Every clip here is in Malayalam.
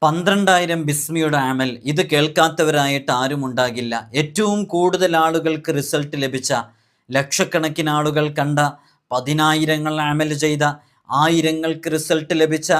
12,000 ബിസ്മിയുടെ അമൽ. ഇത് കേൾക്കാത്തവരായിട്ട് ആരും ഉണ്ടാകില്ല. ഏറ്റവും കൂടുതൽ ആളുകൾക്ക് റിസൾട്ട് ലഭിച്ച, ലക്ഷക്കണക്കിന് ആളുകൾ കണ്ട, 10,000 അമൽ ചെയ്ത, ആയിരങ്ങൾക്ക് റിസൾട്ട് ലഭിച്ച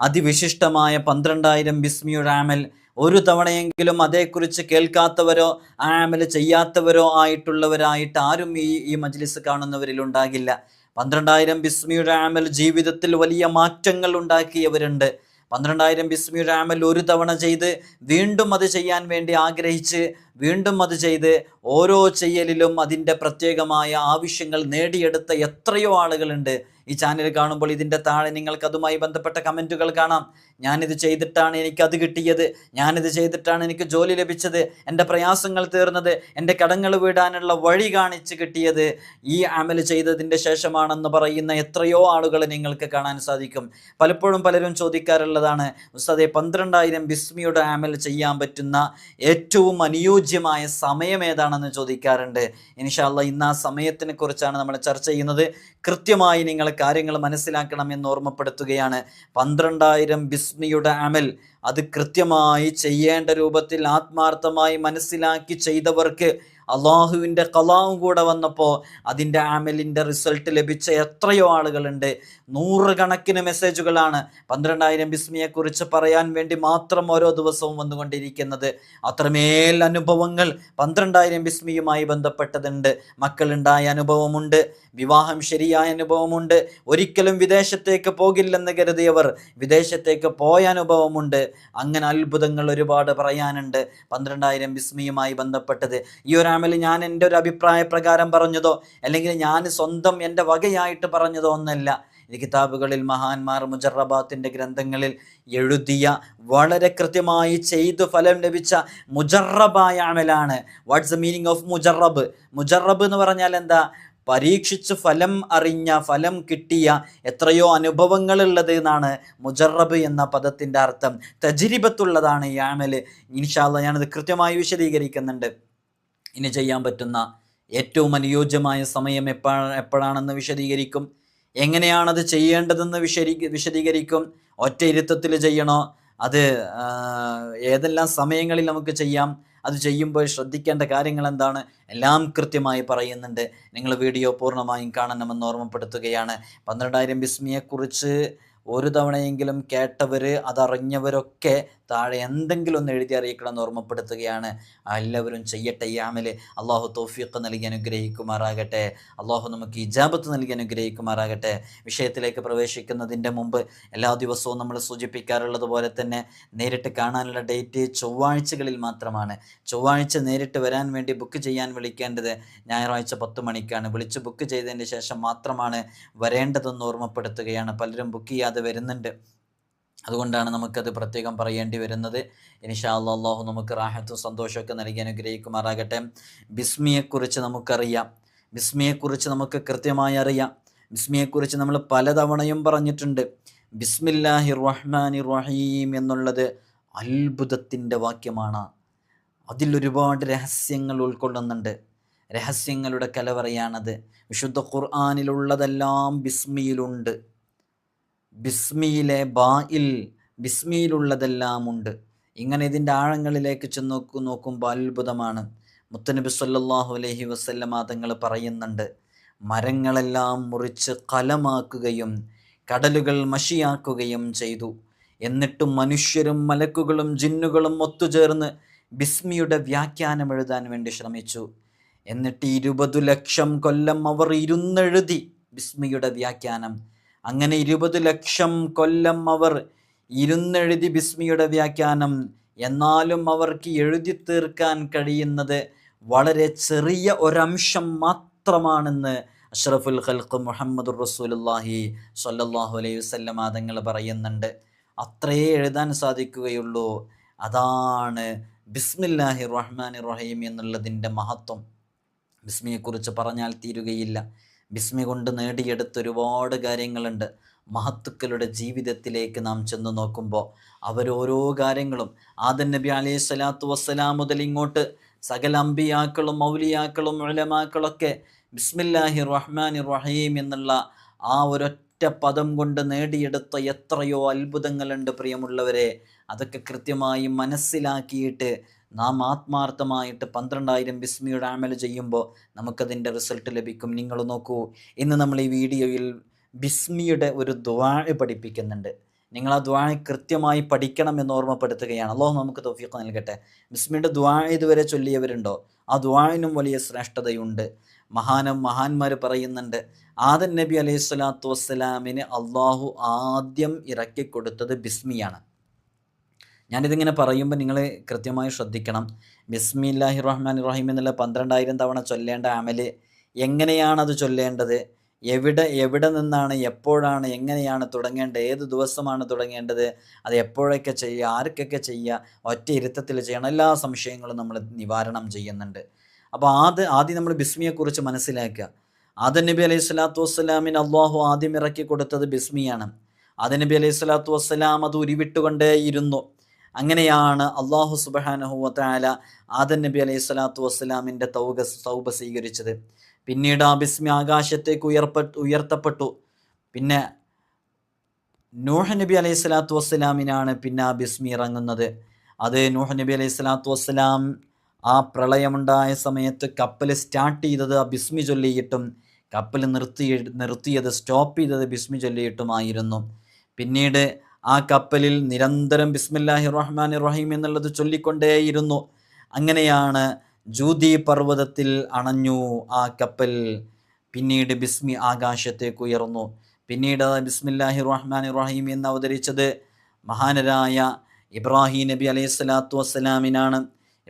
അതിവിശിഷ്ടമായ 12,000 ബിസ്മിയുടെ അമൽ ഒരു തവണയെങ്കിലും അതേക്കുറിച്ച് കേൾക്കാത്തവരോ ആ അമൽ ചെയ്യാത്തവരോ ആയിട്ടുള്ളവരായിട്ട് ആരും ഈ മജ്ലിസ് കാണുന്നവരിൽ ഉണ്ടാകില്ല. 12,000 ബിസ്മിയുടെ അമൽ ജീവിതത്തിൽ വലിയ മാറ്റങ്ങൾ ഉണ്ടാക്കിയവരുണ്ട്. 12,000 ബിസ്മിയുടെ അമൽ ഒരു തവണ ചെയ്ത് വീണ്ടും അത് ചെയ്യാൻ വേണ്ടി ആഗ്രഹിച്ച് വീണ്ടും അത് ചെയ്ത് ഓരോ ചെയ്യലിലും അതിൻ്റെ പ്രത്യേകമായ ആവശ്യങ്ങൾ നേടിയെടുത്ത എത്രയോ ആളുകളുണ്ട്. ഈ ചാനൽ കാണുമ്പോൾ ഇതിൻ്റെ താഴെ നിങ്ങൾക്ക് അതുമായി ബന്ധപ്പെട്ട കമൻറ്റുകൾ കാണാം. ഞാനിത് ചെയ്തിട്ടാണ് എനിക്കത് കിട്ടിയത്, ഞാനിത് ചെയ്തിട്ടാണ് എനിക്ക് ജോലി ലഭിച്ചത്, എൻ്റെ പ്രയാസങ്ങൾ തീർന്നത്, എൻ്റെ കടങ്ങൾ വീടാനുള്ള വഴി കാണിച്ച് കിട്ടിയത് ഈ അമൽ ചെയ്തതിൻ്റെ ശേഷമാണെന്ന് പറയുന്ന എത്രയോ ആളുകളെ നിങ്ങൾക്ക് കാണാൻ സാധിക്കും. പലപ്പോഴും പലരും ചോദിക്കാറുള്ളതാണ്, ഉസ്താദേ 12,000 ബിസ്മിയുടെ അമൽ ചെയ്യാൻ പറ്റുന്ന ഏറ്റവും അനുയോജ്യമായ സമയം ഏതാണെന്ന് ചോദിക്കാറുണ്ട്. ഇൻഷാ അല്ലാഹ് ഇന്ന് ആ സമയത്തിനെ കുറിച്ചാണ് നമ്മൾ ചർച്ച ചെയ്യുന്നത്. കൃത്യമായി നിങ്ങൾ കാര്യങ്ങൾ മനസ്സിലാക്കണം എന്ന് ഓർമ്മപ്പെടുത്തുകയാണ്. 12,000 ബിസ്മിയുടെ അമൽ അത് കൃത്യമായി ചെയ്യേണ്ട രൂപത്തിൽ ആത്മാർത്ഥമായി മനസ്സിലാക്കി ചെയ്തവർക്ക് അള്ളാഹുവിൻ്റെ ഖലാവും കൂടെ വന്നപ്പോൾ അതിൻ്റെ അമലിൻ്റെ റിസൾട്ട് ലഭിച്ച എത്രയോ ആളുകളുണ്ട്. നൂറുകണക്കിന് മെസ്സേജുകളാണ് 12,000 ബിസ്മിയെക്കുറിച്ച് പറയാൻ വേണ്ടി മാത്രം ഓരോ ദിവസവും വന്നുകൊണ്ടിരിക്കുന്നത്. അത്രമേൽ അനുഭവങ്ങൾ 12,000 ബിസ്മിയുമായി ബന്ധപ്പെട്ടതുണ്ട്. മക്കളുണ്ടായ അനുഭവമുണ്ട്, വിവാഹം ശരിയായ അനുഭവമുണ്ട്, ഒരിക്കലും വിദേശത്തേക്ക് പോകില്ലെന്ന് കരുതിയവർ വിദേശത്തേക്ക് പോയ അനുഭവമുണ്ട്. അങ്ങനെ അത്ഭുതങ്ങൾ ഒരുപാട് പറയാനുണ്ട് 12,000 ബിസ്മിയുമായി ബന്ധപ്പെട്ടത്. ഈ ഒരു അമൽ ഞാൻ എൻ്റെ ഒരു അഭിപ്രായ പ്രകാരം പറഞ്ഞതോ അല്ലെങ്കിൽ ഞാൻ സ്വന്തം എൻ്റെ വകയായിട്ട് പറഞ്ഞതോ ഒന്നല്ല. ഈ കിതാബുകളിൽ മഹാന്മാർ മുജറബാത്തിൻ്റെ ഗ്രന്ഥങ്ങളിൽ എഴുതിയ വളരെ കൃത്യമായി ചെയ്തു ഫലം ലഭിച്ച മുജറബായ അമലാണ്. വാട്ട്സ് ദ മീനിങ് ഓഫ് മുജറബ്? മുജറബ് എന്ന് പറഞ്ഞാൽ എന്താ? പരീക്ഷിച്ച് ഫലം അറിഞ്ഞ, ഫലം കിട്ടിയ എത്രയോ അനുഭവങ്ങളുള്ളത് എന്നാണ് മുജറബ് എന്ന പദത്തിൻ്റെ അർത്ഥം. തജ്രിബത്തുള്ളതാണ് ഈ അമൽ. ഇൻഷാ അല്ലാഹ് ഞാനത് കൃത്യമായി വിശദീകരിക്കുന്നുണ്ട്. ഇനി ചെയ്യാൻ പറ്റുന്ന ഏറ്റവും അനുയോജ്യമായ സമയം എപ്പോഴാണെന്ന് വിശദീകരിക്കും. എങ്ങനെയാണത് ചെയ്യേണ്ടതെന്ന് വിശദീകരിക്കും. ഒറ്റ ഇരുത്തത്തിൽ ചെയ്യണോ, അത് ഏതെല്ലാം സമയങ്ങളിൽ നമുക്ക് ചെയ്യാം, അത് ചെയ്യുമ്പോൾ ശ്രദ്ധിക്കേണ്ട കാര്യങ്ങൾ എന്താണ്, എല്ലാം കൃത്യമായി പറയുന്നുണ്ട്. നിങ്ങൾ വീഡിയോ പൂർണ്ണമായും കാണണമെന്ന് ഓർമ്മപ്പെടുത്തുകയാണ്. 12,000 ബിസ്മിയെക്കുറിച്ച് ഒരു തവണയെങ്കിലും കേട്ടവർ, അതറിഞ്ഞവരൊക്കെ താഴെ എന്തെങ്കിലും ഒന്ന് എഴുതി അറിയിക്കണമെന്ന് ഓർമ്മപ്പെടുത്തുകയാണ്. എല്ലാവരും ചെയ്യട്ടെ ഈ അമൽ. അള്ളാഹു തൗഫീഖ് നൽകി അനുഗ്രഹിക്കുമാറാകട്ടെ. അള്ളാഹു നമുക്ക് ഇജാബത്ത് നൽകി അനുഗ്രഹിക്കുമാറാകട്ടെ. വിഷയത്തിലേക്ക് പ്രവേശിക്കുന്നതിൻ്റെ മുമ്പ് എല്ലാ ദിവസവും നമ്മൾ സൂചിപ്പിക്കാറുള്ളത് പോലെ തന്നെ നേരിട്ട് കാണാനുള്ള ഡേറ്റ് ചൊവ്വാഴ്ചകളിൽ മാത്രമാണ്. ചൊവ്വാഴ്ച നേരിട്ട് വരാൻ വേണ്ടി ബുക്ക് ചെയ്യാൻ വിളിക്കേണ്ടത് ഞായറാഴ്ച 10 മണിക്കാണ്. വിളിച്ച് ബുക്ക് ചെയ്തതിന് ശേഷം മാത്രമാണ് വരേണ്ടതെന്ന് ഓർമ്മപ്പെടുത്തുകയാണ്. പലരും ബുക്ക് ചെയ്യാതെ വരുന്നുണ്ട്, അതുകൊണ്ടാണ് നമുക്കത് പ്രത്യേകം പറയേണ്ടി വരുന്നത്. ഇൻഷാ അല്ലാഹ് അല്ലാഹു നമുക്ക് റാഹത്തും സന്തോഷമൊക്കെ നൽകി അനുഗ്രഹിക്കുമാറാകട്ടെ. ബിസ്മിയെക്കുറിച്ച് നമുക്കറിയാം, ബിസ്മിയെക്കുറിച്ച് നമുക്ക് കൃത്യമായി അറിയാം. ബിസ്മിയെക്കുറിച്ച് നമ്മൾ പലതവണയും പറഞ്ഞിട്ടുണ്ട്. ബിസ്മില്ലാഹിർ റഹ്മാനിർ റഹീം എന്നുള്ളത് അത്ഭുതത്തിൻ്റെ വാക്യമാണ്. അതിലൊരുപാട് രഹസ്യങ്ങൾ ഉൾക്കൊള്ളുന്നുണ്ട്. രഹസ്യങ്ങളുടെ കലവറയാണത്. വിശുദ്ധ ഖുർആനിലുള്ളതെല്ലാം ബിസ്മിയിലുണ്ട്. ബിസ്മിയിലെ ബായിൽ ബിസ്മിയിലുള്ളതെല്ലാം ഉണ്ട്. ഇങ്ങനെ ഇതിൻ്റെ ആഴങ്ങളിലേക്ക് ചെന്ന് നോക്കുമ്പോൾ അത്ഭുതമാണ്. മുത്തനബി സല്ലല്ലാഹു അലൈഹി വസല്ലമ തങ്ങൾ പറയുന്നുണ്ട്, മരങ്ങളെല്ലാം മുറിച്ച് കലമാക്കുകയും കടലുകൾ മഷിയാക്കുകയും ചെയ്തു. എന്നിട്ടും മനുഷ്യരും മലക്കുകളും ജിന്നുകളും ഒത്തുചേർന്ന് ബിസ്മിയുടെ വ്യാഖ്യാനം എഴുതാൻ വേണ്ടി ശ്രമിച്ചു. എന്നിട്ട് 20 ലക്ഷം കൊല്ലം അവർ ഇരുന്നെഴുതി ബിസ്മിയുടെ വ്യാഖ്യാനം. അങ്ങനെ 20 ലക്ഷം കൊല്ലം അവർ ഇരുന്നെഴുതി ബിസ്മിയുടെ വ്യാഖ്യാനം. എന്നാലും അവർക്ക് എഴുതി തീർക്കാൻ കഴിയുന്നത് വളരെ ചെറിയ ഒരംശം മാത്രമാണെന്ന് അഷ്റഫുൽ ഖൽഖ് മുഹമ്മദുർ റസൂലുള്ളാഹി സ്വല്ലല്ലാഹു അലൈഹി വസല്ലമ തങ്ങൾ പറയുന്നുണ്ട്. അത്രയേ എഴുതാൻ സാധിക്കുകയുള്ളൂ. അതാണ് ബിസ്മില്ലാഹിർ റഹ്മാനിർ റഹീം എന്നുള്ളതിൻ്റെ മഹത്വം. ബിസ്മിയെക്കുറിച്ച് പറഞ്ഞാൽ തീരുകയില്ല. ബിസ്മി കൊണ്ട് നേടിയെടുത്ത ഒരുപാട് കാര്യങ്ങളുണ്ട്. മഹത്തുക്കളുടെ ജീവിതത്തിലേക്ക് നാം ചെന്ന് നോക്കുമ്പോൾ അവരോരോ കാര്യങ്ങളും ആദം നബി അലൈഹി സ്വലാത്തു വസ്സലാം മുതൽ ഇങ്ങോട്ട് സകല അമ്പിയാക്കളും മൗലിയാക്കളും ഉലമാക്കളൊക്കെ ബിസ്മില്ലാഹിർ റഹ്മാനിർ റഹീം എന്നുള്ള ആ ഒരൊറ്റ ഒരൊറ്റ പദം കൊണ്ട് നേടിയെടുത്ത എത്രയോ അത്ഭുതങ്ങളുണ്ട് പ്രിയമുള്ളവരെ. അതൊക്കെ കൃത്യമായി മനസ്സിലാക്കിയിട്ട് നാം ആത്മാർത്ഥമായിട്ട് 12,000 ബിസ്മിയുടെ അമൽ ചെയ്യുമ്പോൾ നമുക്കതിൻ്റെ റിസൾട്ട് ലഭിക്കും. നിങ്ങൾ നോക്കൂ, ഇന്ന് നമ്മൾ ഈ വീഡിയോയിൽ ബിസ്മിയുടെ ഒരു ദുആ പഠിപ്പിക്കുന്നുണ്ട്. നിങ്ങൾ ആ ദുആ കൃത്യമായി പഠിക്കണമെന്ന് ഓർമ്മപ്പെടുത്തുകയാണ്. അല്ലാഹു നമുക്ക് തൗഫീഖ് നൽകട്ടെ. ബിസ്മിയുടെ ദുആ ഇതുവരെ ചൊല്ലിയവരുണ്ടോ? ആ ദുആഇനും വലിയ ശ്രേഷ്ഠതയുണ്ട്. മഹാന്മാർ പറയുന്നുണ്ട്, ആദം നബി അലൈഹി സ്വലാത്തു വസ്സലാമിന് അള്ളാഹു ആദ്യം ഇറക്കിക്കൊടുത്തത് ബിസ്മിയാണ്. ഞാനിതിങ്ങനെ പറയുമ്പോൾ നിങ്ങൾ കൃത്യമായി ശ്രദ്ധിക്കണം. ബിസ്മില്ലാഹി റഹ്മാൻ റഹീം എന്നുള്ള 12,000 തവണ ചൊല്ലേണ്ട അമല് എങ്ങനെയാണത് ചൊല്ലേണ്ടത്, എവിടെ നിന്നാണ്, എപ്പോഴാണ്, എങ്ങനെയാണ് തുടങ്ങേണ്ടത്, ഏത് ദിവസമാണ് തുടങ്ങേണ്ടത്, അത് എപ്പോഴൊക്കെ ചെയ്യുക, ആർക്കൊക്കെ ചെയ്യുക, ഒറ്റ ഇരുത്തത്തിൽ ചെയ്യണം, എല്ലാ സംശയങ്ങളും നമ്മൾ നിവാരണം ചെയ്യുന്നുണ്ട്. അപ്പോൾ ആദ്യം നമ്മൾ ബിസ്മിയെക്കുറിച്ച് മനസ്സിലാക്കുക. ആദം നബി അലൈഹി സ്വലാത്തു വസ്സലാമിന് അള്ളാഹു ആദ്യം ഇറക്കി കൊടുത്തത് ബിസ്മിയാണ്. ആദം നബി അലൈഹി സ്വലാത്തു വസ്സലാം അത് ഉരുവിട്ടുകൊണ്ടേയിരുന്നു. അങ്ങനെയാണ് അള്ളാഹു സുബ്ഹാനഹു വ തആല ആദം നബി അലൈഹി സ്വലാത്തു വസ്സലാമിൻ്റെ തൗബ സ്വീകരിച്ചത്. പിന്നീട് ആ ബിസ്മി ആകാശത്തേക്ക് ഉയർത്തപ്പെട്ടു. പിന്നെ നൂഹ് നബി അലൈഹി സ്വലാത്തു വസ്സലാമിനാണ് പിന്നെ ആ ബിസ്മി ഇറങ്ങുന്നത്. അത് നൂഹ് നബി അലൈഹി സ്വലാത്തു വസ്സലാം ആ പ്രളയമുണ്ടായ സമയത്ത് കപ്പൽ സ്റ്റാർട്ട് ചെയ്തത് ആ ബിസ്മി ചൊല്ലിയിട്ടും കപ്പൽ നിർത്തിയത് സ്റ്റോപ്പ് ചെയ്തത് ബിസ്മി ചൊല്ലിയിട്ടുമായിരുന്നു. പിന്നീട് ആ കപ്പലിൽ നിരന്തരം ബിസ്മില്ലാഹി റഹ്മാൻ റഹീം എന്നുള്ളത് ചൊല്ലിക്കൊണ്ടേയിരുന്നു. അങ്ങനെയാണ് ജൂദി പർവ്വതത്തിൽ അണഞ്ഞു ആ കപ്പൽ. പിന്നീട് ബിസ്മി ആകാശത്തേക്ക് ഉയർന്നു. പിന്നീട് ബിസ്മില്ലാഹി റഹ്മാൻ റഹീം എന്ന് അവതരിച്ചത് മഹാനരായ ഇബ്രാഹിം നബി അലൈഹി സ്വലാത്തു വസ്സലാമിനാണ്.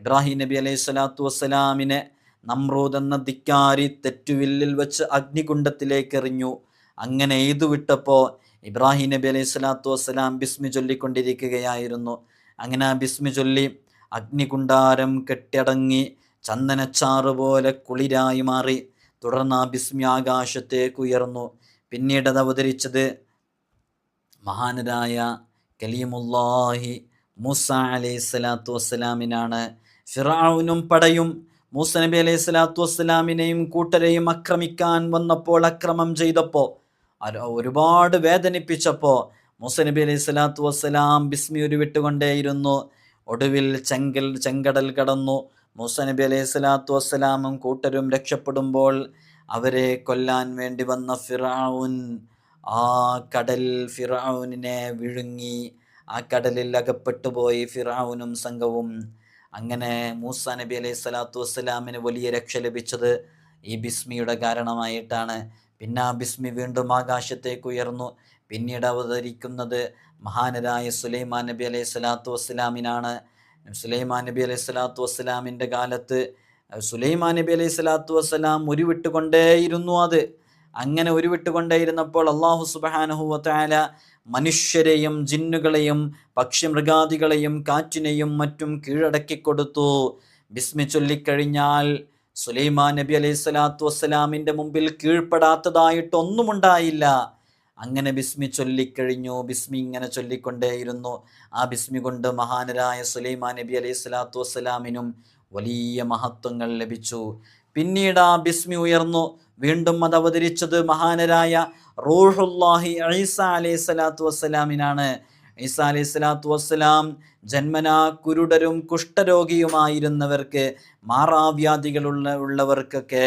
ഇബ്രാഹിം നബി അലൈഹി സ്വലാത്തു വസ്സലാമിനെ നമ്രൂദ് എന്ന ധിക്കാരി തെറ്റുവില്ലിൽ വെച്ച് അഗ്നികുണ്ഡത്തിലേക്ക് എറിഞ്ഞു. അങ്ങനെ എയ്തു വിട്ടപ്പോൾ ഇബ്രാഹിം നബി അലൈഹി സ്വലാത്തു വസ്സലാം ബിസ്മി ചൊല്ലിക്കൊണ്ടിരിക്കുകയായിരുന്നു. അങ്ങനെ ആ ബിസ്മി ചൊല്ലി അഗ്നികുണ്ടാരം കെട്ടടങ്ങി ചന്ദനച്ചാറ് പോലെ കുളിരായി മാറി. തുടർന്ന് ആ ബിസ്മി ആകാശത്തേക്ക് ഉയർന്നു. പിന്നീട് അത് അവതരിച്ചത് മഹാനരായ കലീമുല്ലാഹി മൂസ അലൈഹി സ്വലാത്തു വസ്സലാമിനാണ്. ഫിർഔനും പടയും മൂസ നബി അലൈഹി സ്വലാത്തു വസ്സലാമിനെയും കൂട്ടരെയും ആക്രമിക്കാൻ വന്നപ്പോൾ, അക്രമം ചെയ്തപ്പോൾ, ഒരുപാട് വേദനിപ്പിച്ചപ്പോൾ മൂസ നബി അലൈഹി സ്വലാത്തു വസ്സലാം ബിസ്മി ഉരുവിട്ടുകൊണ്ടേയിരുന്നു. ഒടുവിൽ ചെങ്കടൽ കടന്നു. മൂസ നബി അലൈഹി സ്വലാത്തു വസ്സലാമും കൂട്ടരും രക്ഷപ്പെടുമ്പോൾ അവരെ കൊല്ലാൻ വേണ്ടി വന്ന ഫിർഔൻ ആ കടൽ ഫിർഔനിനെ വിഴുങ്ങി. ആ കടലിൽ അകപ്പെട്ടുപോയി ഫിർഔനും സംഘവും. അങ്ങനെ മൂസ നബി അലൈഹി സ്വലാത്തു വസ്സലാമിന് വലിയ രക്ഷ ലഭിച്ചത് ഈ ബിസ്മിയുടെ കാരണമായിട്ടാണ്. പിന്നെ ആ ബിസ്മി വീണ്ടും ആകാശത്തേക്ക് ഉയർന്നു. പിന്നീട് അവതരിക്കുന്നത് മഹാനരായ സുലൈമാൻ നബി അലൈഹി സ്വലാത്തു വസ്സലാമിനാണ്. സുലൈമാൻ നബി അലൈഹി സ്വലാത്തു വസ്സലാമിൻ്റെ കാലത്ത് സുലൈമാൻ നബി അലൈഹി സ്വലാത്തു വസ്സലാം ഉരുവിട്ടുകൊണ്ടേയിരുന്നു. അങ്ങനെ ഉരുവിട്ടുകൊണ്ടേയിരുന്നപ്പോൾ അള്ളാഹു സുബ്ഹാനഹു വ തആല മനുഷ്യരെയും ജിന്നുകളെയും പക്ഷിമൃഗാദികളെയും കാറ്റിനെയും മറ്റും കീഴടക്കിക്കൊടുത്തു. ബിസ്മി ചൊല്ലിക്കഴിഞ്ഞാൽ സുലൈമാൻ നബി അലൈഹി സ്വലാത്തു വസ്സലാമിൻ്റെ മുമ്പിൽ കീഴ്പ്പെടാത്തതായിട്ടൊന്നും ഉണ്ടായില്ല. അങ്ങനെ ബിസ്മി ചൊല്ലിക്കഴിഞ്ഞു. ബിസ്മി ഇങ്ങനെ ചൊല്ലിക്കൊണ്ടേയിരുന്നു. ആ ബിസ്മി കൊണ്ട് മഹാനരായ സുലൈമാൻ നബി അലൈഹി സ്വലാത്തു വസ്സലാമിനും വലിയ മഹത്വങ്ങൾ ലഭിച്ചു. പിന്നീട് ആ ബിസ്മി ഉയർന്നു. വീണ്ടും അത് അവതരിച്ചത് മഹാനരായ റൂഹുല്ലാഹി ഈസ അലൈഹി സ്വലാത്തു വസ്സലാമിനാണ്. ഈസ അലൈഹി സ്വലാത്തു വസ്സലാം ജന്മനാ കുരുടരും കുഷ്ഠരോഗിയുമായിരുന്നവർക്ക്, മാറാവ്യാധികളുള്ളവർക്കൊക്കെ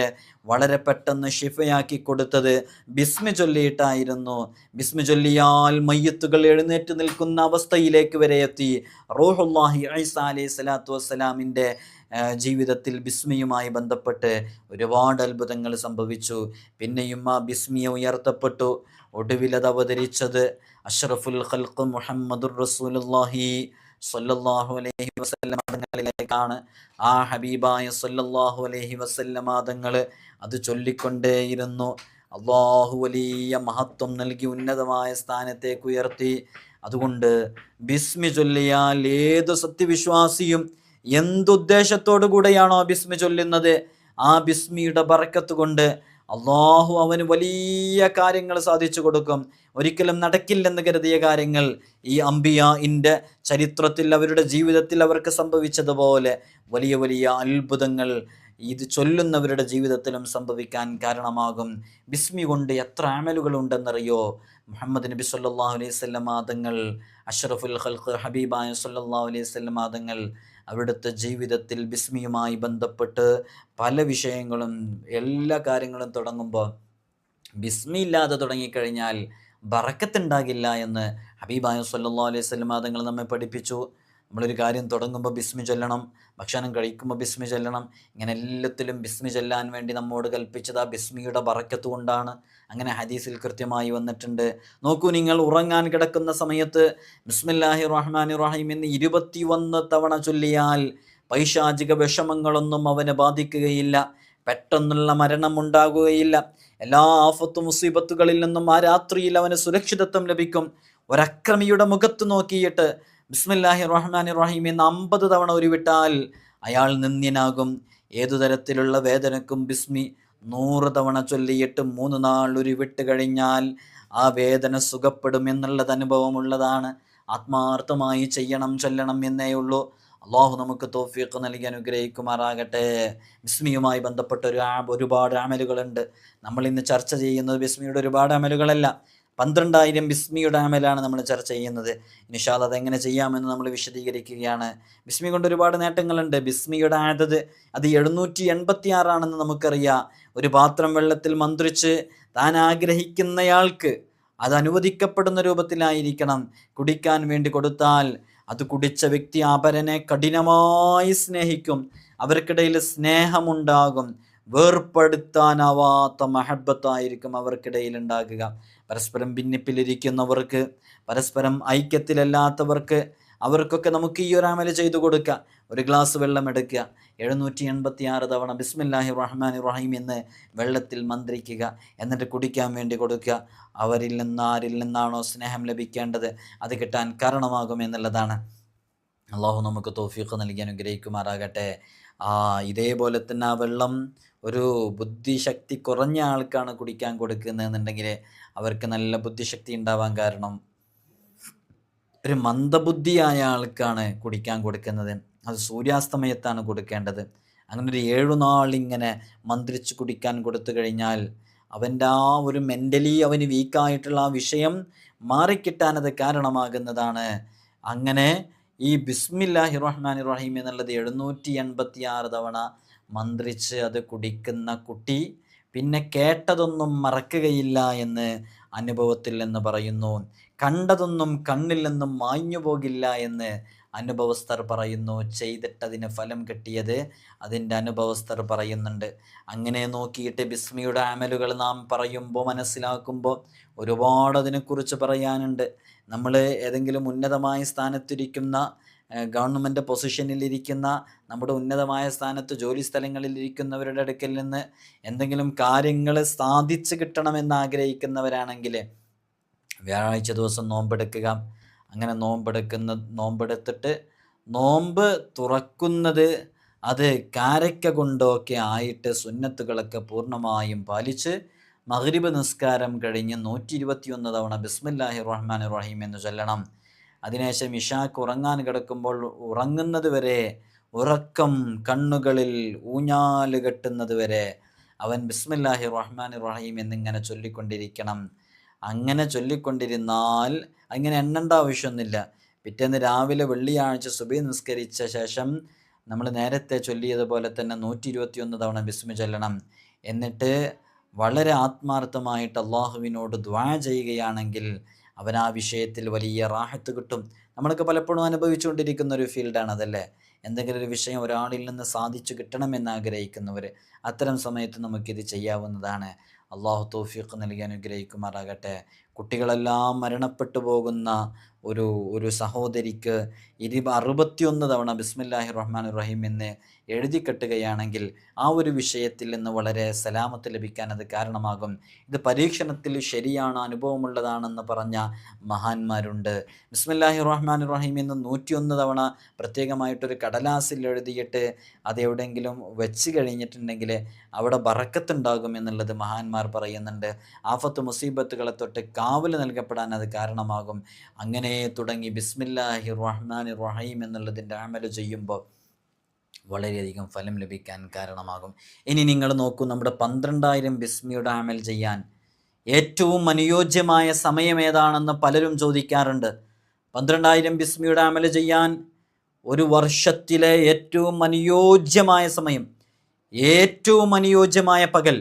വളരെ പെട്ടെന്ന് ഷിഫയാക്കി കൊടുത്തത് ബിസ്മി ചൊല്ലിയിട്ടായിരുന്നു. ബിസ്മി ചൊല്ലിയാൽ മയ്യത്തുകൾ എഴുന്നേറ്റ് നിൽക്കുന്ന അവസ്ഥയിലേക്ക് വരെ എത്തി. റൂഹുല്ലാഹി ഈസ അലൈഹി സ്വലാത്തു വസ്സലാമിൻ്റെ ജീവിതത്തിൽ ബിസ്മിയുമായി ബന്ധപ്പെട്ട് ഒരുപാട് അത്ഭുതങ്ങൾ സംഭവിച്ചു. പിന്നെയും ആ ബിസ്മിയെ ഉയർത്തപ്പെട്ടു. ഒടുവിൽ അത് അവതരിച്ചത് അഷ്റഫുൽ ഖൽഖ് മുഹമ്മദുർ റസൂലുള്ളാഹി സ്വല്ലല്ലാഹു അലൈഹി വസല്ലമ തങ്ങളിലേക്കാണ്. ആ ഹബീബായ സ്വല്ലല്ലാഹു അലൈഹി വസല്ലമ തങ്ങൾ അത് ചൊല്ലിക്കൊണ്ടേയിരുന്നു. അള്ളാഹു വലിയ മഹത്വം നൽകി ഉന്നതമായ സ്ഥാനത്തേക്ക് ഉയർത്തി. അതുകൊണ്ട് ബിസ്മി ചൊല്ലിയാൽ ഏത് സത്യവിശ്വാസിയും എന്തുദ്ദേശത്തോടു കൂടെയാണോ ബിസ്മി ചൊല്ലുന്നത്, ആ ബിസ്മിയുടെ ബറക്കത്ത് കൊണ്ട് അള്ളാഹു അവന് വലിയ കാര്യങ്ങൾ സാധിച്ചു കൊടുക്കും. ഒരിക്കലും നടക്കില്ലെന്ന് കരുതിയ കാര്യങ്ങൾ ഈ അംബിയാഇൻ്റെ ചരിത്രത്തിൽ അവരുടെ ജീവിതത്തിൽ അവർക്ക് സംഭവിച്ചതുപോലെ വലിയ വലിയ അത്ഭുതങ്ങൾ ഇത് ചൊല്ലുന്നവരുടെ ജീവിതത്തിലും സംഭവിക്കാൻ കാരണമാകും. ബിസ്മി കൊണ്ട് എത്ര അമലുകളുണ്ടെന്നറിയോ? മുഹമ്മദ് നബി സല്ലല്ലാഹു അലൈഹി വസല്ലം തങ്ങൾ, അഷ്റഫുൽ ഖൽഖ് ഹബീബായ സല്ലല്ലാഹു അലൈഹി വസല്ലം തങ്ങൾ അവിടുത്തെ ജീവിതത്തിൽ ബിസ്മിയുമായി ബന്ധപ്പെട്ട് പല വിഷയങ്ങളും എല്ലാ കാര്യങ്ങളും തുടങ്ങുമ്പോൾ ബിസ്മി ഇല്ലാതെ തുടങ്ങിക്കഴിഞ്ഞാൽ ബറക്കത്തുണ്ടാകില്ല എന്ന് ഹബീബായ സല്ലല്ലാഹു അലൈഹി വസല്ലം തങ്ങൾ നമ്മെ പഠിപ്പിച്ചു. നമ്മളൊരു കാര്യം തുടങ്ങുമ്പോൾ ബിസ്മി ചൊല്ലണം, ഭക്ഷണം കഴിക്കുമ്പോൾ ബിസ്മി ചൊല്ലണം. ഇങ്ങനെ എല്ലാത്തിലും ബിസ്മി ചൊല്ലാൻ വേണ്ടി നമ്മോട് കൽപ്പിച്ചത് ആ ബിസ്മിയുടെ ബറക്കത്ത് കൊണ്ടാണ്. അങ്ങനെ ഹദീസിൽ കൃത്യമായി വന്നിട്ടുണ്ട്. നോക്കൂ, നിങ്ങൾ ഉറങ്ങാൻ കിടക്കുന്ന സമയത്ത് ബിസ്മില്ലാഹിർ റഹ്മാനിർ റഹീം എന്ന് 21 തവണ ചൊല്ലിയാൽ പൈശാചിക വിഷമങ്ങളൊന്നും അവനെ ബാധിക്കുകയില്ല, പെട്ടെന്നുള്ള മരണം ഉണ്ടാകുകയില്ല. എല്ലാ ആഫത്ത് മുസീബത്തുകളിൽ നിന്നും ആ രാത്രിയിൽ അവന് സുരക്ഷിതത്വം ലഭിക്കും. ഒരക്രമിയുടെ മുഖത്ത് നോക്കിയിട്ട് ബിസ്മില്ലാഹിർ റഹ്മാനിർ റഹീം എന്ന് 50 തവണ ഉരുവിട്ടാൽ അയാൾ നിന്ദ്യനാകും. ഏതു തരത്തിലുള്ള വേദനക്കും ബിസ്മി 100 തവണ ചൊല്ലിയിട്ട് 3 നാൾ ഉരുവിട്ട് കഴിഞ്ഞാൽ ആ വേദന സുഖപ്പെടും എന്നുള്ളത് അനുഭവമുള്ളതാണ്. ആത്മാർത്ഥമായി ചെയ്യണം, ചൊല്ലണം എന്നേ ഉള്ളൂ. അള്ളാഹു നമുക്ക് തൗഫീഖ് നൽകി അനുഗ്രഹിക്കുമാറാകട്ടെ. ബിസ്മിയുമായി ബന്ധപ്പെട്ട ഒരുപാട് അമലുകളുണ്ട്. നമ്മൾ ഇന്ന് ചർച്ച ചെയ്യുന്നത് ബിസ്മിയുടെ ഒരുപാട് അമലുകളല്ല, 12,000 ബിസ്മിയുടെ അമലാണ് നമ്മൾ ചർച്ച ചെയ്യുന്നത്. ഇൻഷാ അല്ലാഹ് അതെങ്ങനെ ചെയ്യാമെന്ന് നമ്മൾ വിശദീകരിക്കുകയാണ്. ബിസ്മി കൊണ്ട് ഒരുപാട് നേട്ടങ്ങളുണ്ട്. ബിസ്മിയുടെ ആദത് അത് 786 ആണെന്ന് നമുക്കറിയാം. ഒരു പാത്രം വെള്ളത്തിൽ മന്ത്രിച്ച് താൻ ആഗ്രഹിക്കുന്നയാൾക്ക് അത് അനുവദിക്കപ്പെടുന്ന രൂപത്തിലായിരിക്കണം കുടിക്കാൻ വേണ്ടി കൊടുത്താൽ അത് കുടിച്ച വ്യക്തി അപരനെ കഠിനമായി സ്നേഹിക്കും, അവർക്കിടയിൽ സ്നേഹമുണ്ടാകും, വേർപ്പെടുത്താനാവാത്ത മഹബത്തായിരിക്കും അവർക്കിടയിൽ ഉണ്ടാകുക. പരസ്പരം ഭിന്നിപ്പിലിരിക്കുന്നവർക്ക്, പരസ്പരം ഐക്യത്തിലല്ലാത്തവർക്ക്, അവർക്കൊക്കെ നമുക്ക് ഈ ഒരു അമല് ചെയ്തു കൊടുക്കുക. ഒരു ഗ്ലാസ് വെള്ളം എടുക്കുക, 786 തവണ ബിസ്മില്ലാഹിർ റഹ്മാനിർ റഹീം എന്ന് വെള്ളത്തിൽ മന്ത്രിക്കുക, എന്നിട്ട് കുടിക്കാൻ വേണ്ടി കൊടുക്കുക. അവരിൽ നിന്ന് ആരിൽ നിന്നാണോ സ്നേഹം ലഭിക്കേണ്ടത് അത് കിട്ടാൻ കാരണമാകും എന്നുള്ളതാണ്. അള്ളാഹു നമുക്ക് തൗഫീഖ് നൽകി അനുഗ്രഹിക്കുമാറാകട്ടെ. ഇതേപോലെ തന്നെ ആ വെള്ളം ഒരു ബുദ്ധിശക്തി കുറഞ്ഞ ആൾക്കാണ് കുടിക്കാൻ കൊടുക്കുന്നതെന്നുണ്ടെങ്കിൽ അവർക്ക് നല്ല ബുദ്ധിശക്തി ഉണ്ടാവാൻ കാരണം ഒരു മന്ദബുദ്ധിയായ ആൾക്കാണ് കുടിക്കാൻ കൊടുക്കുന്നത്. അത് സൂര്യാസ്തമയത്താണ് കൊടുക്കേണ്ടത്. അങ്ങനെ ഒരു 7 നാൾ ഇങ്ങനെ മന്ത്രിച്ച് കുടിക്കാൻ കൊടുത്തു കഴിഞ്ഞാൽ അവൻ്റെ ആ ഒരു മെൻ്റലി അവന് വീക്കായിട്ടുള്ള ആ വിഷയം മാറിക്കിട്ടാനത് കാരണമാകുന്നതാണ്. അങ്ങനെ ഈ ബിസ്മില്ലാഹിർ റഹ്മാനിർ റഹീം എന്നുള്ളത് 786 തവണ മന്ത്രിച്ച് അത് കുടിക്കുന്ന കുട്ടി പിന്നെ കേട്ടതൊന്നും മറക്കുകയില്ല എന്ന് അനുഭവത്തിൽ നിന്ന് പറയുന്നു. കണ്ടതൊന്നും കണ്ണിൽ നിന്നും മാഞ്ഞു പോകില്ല എന്ന് അനുഭവസ്ഥർ പറയുന്നു. ചെയ്തിട്ടതിന് ഫലം കിട്ടിയത് അതിൻ്റെ അനുഭവസ്ഥർ പറയുന്നുണ്ട്. അങ്ങനെ നോക്കിയിട്ട് ബിസ്മിയുടെ അമലുകൾ നാം പറയുമ്പോൾ മനസ്സിലാക്കുമ്പോൾ ഒരുപാട് അതിനെക്കുറിച്ച് പറയാനുണ്ട്. നമ്മൾ ഏതെങ്കിലും ഉന്നതമായ സ്ഥാനത്തിരിക്കുന്ന ഗവൺമെൻറ് പൊസിഷനിലിരിക്കുന്ന നമ്മുടെ ഉന്നതമായ സ്ഥാനത്ത് ജോലി സ്ഥലങ്ങളിലിരിക്കുന്നവരുടെ അടുക്കൽ നിന്ന് എന്തെങ്കിലും കാര്യങ്ങൾ സാധിച്ചു കിട്ടണമെന്ന് ആഗ്രഹിക്കുന്നവരാണെങ്കിൽ വ്യാഴാഴ്ച ദിവസം നോമ്പെടുക്കുക. അങ്ങനെ നോമ്പെടുത്തിട്ട് നോമ്പ് തുറക്കുന്നത് അത് കാരക്ക കൊണ്ടൊക്കെ ആയിട്ട് സുന്നത്തുകളൊക്കെ പൂർണ്ണമായും പാലിച്ച് മഗ്രിബ് നിസ്കാരം കഴിഞ്ഞ് 121 തവണ ബിസ്മില്ലാഹിർ റഹ്മാനിർ റഹീം എന്ന് ചൊല്ലണം. അതിനുശേഷം ഇശാക്ക് ഉറങ്ങാൻ കിടക്കുമ്പോൾ ഉറങ്ങുന്നത് വരെ, ഉറക്കം കണ്ണുകളിൽ ഊഞ്ഞാല് കെട്ടുന്നത് വരെ അവൻ ബിസ്മില്ലാഹിർ റഹ്മാനിർ റഹീം എന്നിങ്ങനെ ചൊല്ലിക്കൊണ്ടിരിക്കണം. അങ്ങനെ ചൊല്ലിക്കൊണ്ടിരുന്നാൽ അങ്ങനെ എണ്ണേണ്ട ആവശ്യമൊന്നുമില്ല. പിറ്റേന്ന് രാവിലെ വെള്ളിയാഴ്ച സുബഹി നിസ്കരിച്ച ശേഷം നമ്മൾ നേരത്തെ ചൊല്ലിയതുപോലെ തന്നെ 121 തവണ ബിസ്മി ചൊല്ലണം. എന്നിട്ട് വളരെ ആത്മാർത്ഥമായിട്ട് അള്ളാഹുവിനോട് ദുആ ചെയ്യുകയാണെങ്കിൽ അവൻ ആ വിഷയത്തിൽ വലിയ റാഹത്ത് കിട്ടും. നമ്മളൊക്കെ പലപ്പോഴും അനുഭവിച്ചുകൊണ്ടിരിക്കുന്ന ഒരു ഫീൽഡാണ് അതല്ലേ. എന്തെങ്കിലും ഒരു വിഷയം ഒരാളിൽ നിന്ന് സാധിച്ചു കിട്ടണമെന്ന് ആഗ്രഹിക്കുന്നവർ, അത്തരം സമയത്ത് നമുക്കിത് ചെയ്യാവുന്നതാണ്. അള്ളാഹു തൗഫീഖ് നൽകി അനുഗ്രഹിക്കുമാറാകട്ടെ. കുട്ടികളെല്ലാം മരണപ്പെട്ടു പോകുന്ന ഒരു സഹോദരിക്ക് 61 തവണ ബിസ്മില്ലാഹിർ റഹ്മാനിർ റഹീം എന്ന് എഴുതി കെട്ടുകയാണെങ്കിൽ ആ ഒരു വിഷയത്തിൽ നിന്ന് വളരെ സലാമത്ത് ലഭിക്കാൻ അത് കാരണമാകും. ഇത് പരീക്ഷണത്തിൽ ശരിയാണ്, അനുഭവമുള്ളതാണെന്ന് പറഞ്ഞ മഹാന്മാരുണ്ട്. ബിസ്മില്ലാഹിർ റഹ്മാനിർ റഹീം എന്ന് 101 തവണ പ്രത്യേകമായിട്ടൊരു കടലാസിൽ എഴുതിയിട്ട് അതെവിടെയെങ്കിലും വെച്ച് കഴിഞ്ഞിട്ടുണ്ടെങ്കിൽ അവിടെ ബറക്കത്തുണ്ടാകും എന്നുള്ളത് മഹാന്മാർ പറയുന്നുണ്ട്. ആഫത്ത് മുസീബത്തുകളെ തൊട്ട് കാവൽ നൽകപ്പെടാൻ അത് കാരണമാകും. അങ്ങനെ തുടങ്ങി ബിസ്മില്ലാഹിർ റഹ്മാനിർ റഹീം എന്നുള്ളതിൻ്റെ അമല് ചെയ്യുമ്പോൾ വളരെയധികം ഫലം ലഭിക്കാൻ കാരണമാകും. ഇനി നിങ്ങൾ നോക്കൂ, നമ്മുടെ 12,000 ബിസ്മിയുടെ അമൽ ചെയ്യാൻ ഏറ്റവും അനുയോജ്യമായ സമയം ഏതാണെന്ന് പലരും ചോദിക്കാറുണ്ട്. 12,000 ബിസ്മിയുടെ അമൽ ചെയ്യാൻ ഒരു വർഷത്തിലെ ഏറ്റവും അനുയോജ്യമായ സമയം, ഏറ്റവും അനുയോജ്യമായ പകൽ